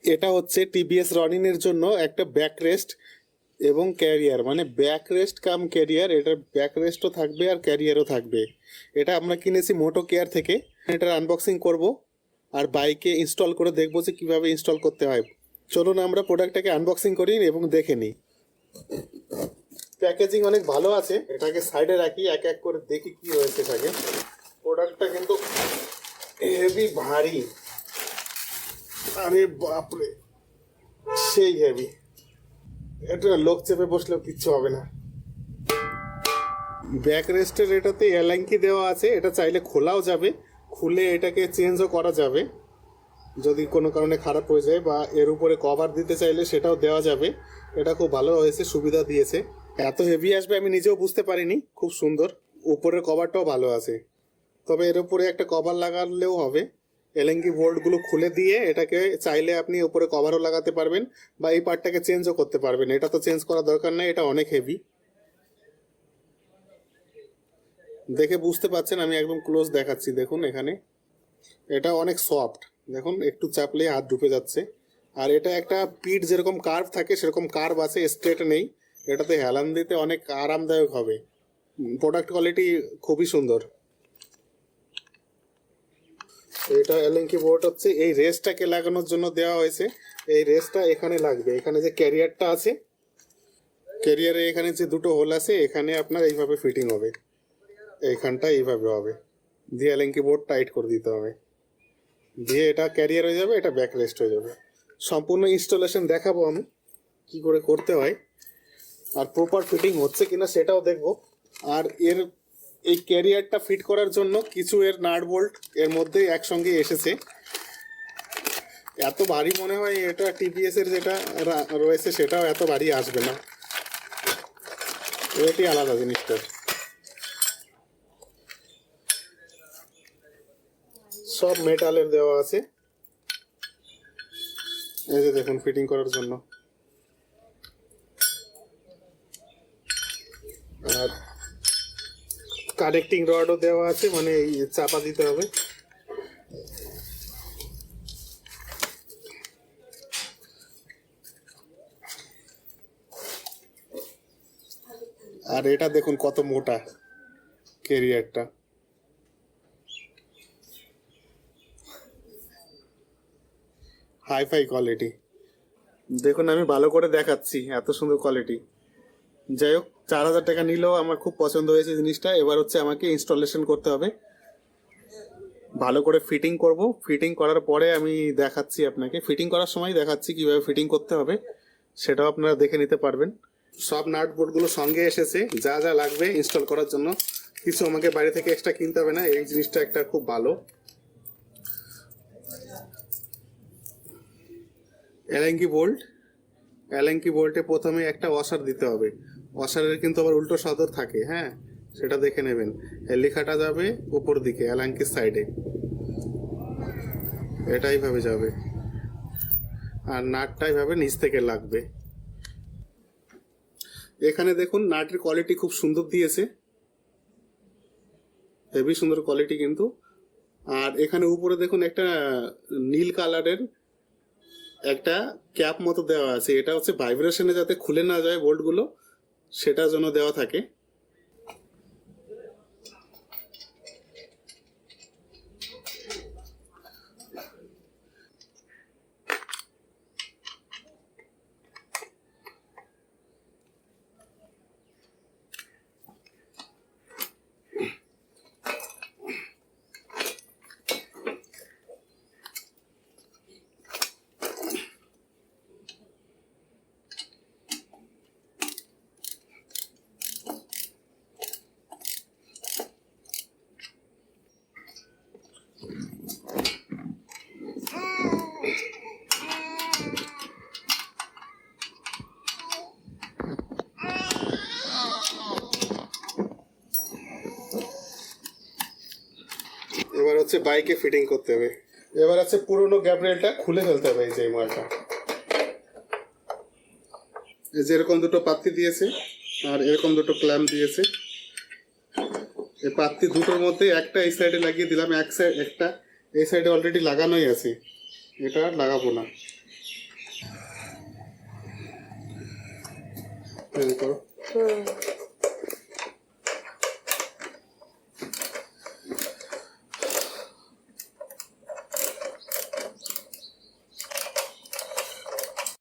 এটা হচ্ছে টিভিএস রনিনের জন্য একটা ব্যাক রেস্ট এবং ক্যারিয়ার, মানে ব্যাক রেস্ট কাম ক্যারিয়ার। এটার ব্যাক রেস্টও থাকবে আর ক্যারিয়ারও থাকবে। এটা আমরা কিনেছি মোটো কেয়ার থেকে। এটার আনবক্সিং করব আর বাইকে ইনস্টল করে দেখবো যে কীভাবে ইনস্টল করতে হয়। চলুন আমরা প্রোডাক্টটাকে আনবক্সিং করি এবং দেখে নিই। প্যাকেজিং অনেক ভালো আছে, এটাকে সাইডে রাখি, এক এক করে দেখি কি হয়েছে এটাকে। প্রোডাক্টটা কিন্তু হেভি ভারী, আরে বাপরে সেই হেভি। এটা লোক চেপে বসলেও কিচ্ছু হবে না। ব্যাক রেস্টের এটাতে এলাঙ্কি দেওয়া আছে, এটা চাইলে খোলাও যাবে, খুলে এটাকে চেঞ্জও করা যাবে যদি কোনো কারণে খারাপ হয়ে যায়, বা এর উপরে কভার দিতে চাইলে সেটাও দেওয়া যাবে। এটা খুব ভালো হয়েছে, সুবিধা দিয়েছে। এত হেভি আসবে আমি নিজেও বুঝতে পারিনি, খুব সুন্দর। উপরের কভারটাও ভালো আছে, তবে এর উপরে একটা কভার লাগালেও হবে। এলএনকি বোল্টগুলো খুলে দিয়ে এটাকে চাইলে আপনি উপরে কভারও লাগাতে পারবেন, বা এই পার্টটাকে চেঞ্জও করতে পারবেন। এটা তো চেঞ্জ করার দরকার নেই, এটা অনেক হেভি। দেখে বুঝতে পারছেন, আমি একদম ক্লোজ দেখাচ্ছি, দেখুন এখানে এটা অনেক সফট, দেখুন একটু চাপলেই হাত ঢুকে যাচ্ছে। আর এটা একটা পিঠ যেরকম কার্ভ থাকে সেরকম কার্ভ আছে, স্ট্রেট নেই। এটাতে হেলান দিতে অনেক আরামদায়ক হবে। প্রোডাক্ট কোয়ালিটি খুবই সুন্দর। এটা এলএনকি বোর্ড হচ্ছে, এই রেসটাকে লাগানোর জন্য দেওয়া হয়েছে। এই রেসটা এখানে লাগবে, এখানে যে ক্যারিয়ারটা আছে, ক্যারিয়ারে এখানে যে দুটো হোল আছে, এখানে আপনার এইভাবে ফিটিং হবে, এইখানটা এইভাবে হবে, দিয়ে এলএনকি বোর্ড টাইট করে দিতে হবে, দিয়ে এটা ক্যারিয়ার হয়ে যাবে, এটা ব্যাক রেস্ট হয়ে যাবে। সম্পূর্ণ ইনস্টলেশন দেখাবো আমি কি করে করতে হয়, আর প্রপার ফিটিং হচ্ছে কিনা সেটাও দেখব। আর এর এই ক্যারিয়ারটা ফিট করার জন্য কিছু এর নাট বোল্ট এর মধ্যেই একসঙ্গে এসেছে। এত ভারী মনে হয় এটা টিভিএস এর যেটা রয়েছে সেটাও এত ভারী আসবে না, এটি আলাদা জিনিসটা। সব মেটালের দেওয়া আছে, এই যে দেখুন ফিটিং করার জন্য। আর কানেক্টিং রডও দেওয়া আছে, মানে চাপা দিতে হবে। আর এটা দেখুন কত মোটা ক্যারিয়ারটা, হাই কোয়ালিটি। দেখুন আমি ভালো করে দেখাচ্ছি, এত সুন্দর কোয়ালিটি। যাই হোক, 4000 টাকা নিলেও আমার খুব পছন্দ হয়েছে জিনিসটা। এবার হচ্ছে আমাকে ইনস্টলেশন করতে হবে, ভালো করে ফিটিং করব। ফিটিং করার পরে আমি দেখাচ্ছি আপনাকে, ফিটিং করার সময় দেখাচ্ছি কিভাবে ফিটিং করতে হবে, সেটাও আপনারা দেখে নিতে পারবেন। সব নাট বোর্ডগুলো সঙ্গে এসেছে, যা যা লাগবে ইনস্টল করার জন্য, কিছু আমাকে বাইরে থেকে এক্সট্রা কিনতে হবে না। এই জিনিসটা একটা খুব ভালো। অ্যালেঙ্কি বোল্ট, অ্যালেঙ্কি বোল্টে প্রথমে একটা ওয়াশার দিতে হবে। ওয়াশারের কিন্তু আবার উল্টো সদর থাকে, হ্যাঁ সেটা দেখে নেবেন। এর লেখাটা যাবে উপর দিকে অ্যালেঙ্কির সাইডে, এটা এইভাবে যাবে, আর নাটটা এইভাবে নিচ থেকে লাগবে। এখানে দেখুন নাটের কোয়ালিটি খুব সুন্দর দিয়েছে, হেভি সুন্দর কোয়ালিটি কিন্তু। আর এখানে উপরে দেখুন একটা নীল কালারের একটা ক্যাপ মতো দেওয়া আছে, এটা হচ্ছে ভাইব্রেশনে যাতে খুলে না যায় বোল্টগুলো, সেটার জন্য দেওয়া থাকে। এবার হচ্ছে বাইকে ফিটিং করতে হবে। এবার হচ্ছে পুরোনো গ্যাব্রিয়েলটা খুলে ফেলতে হবে, এই যে মালটা, যেরকম দুটো পাত্তি দিয়েছে আর এরকম দুটো ক্ল্যাম্প দিয়েছে। এই পাত্তি দুটোর মধ্যে একটা এই সাইডে লাগিয়ে দিলাম, এক সাইড একটা এই সাইডে অলরেডি লাগানোই আছে, এটা আর লাগাবো না। করো।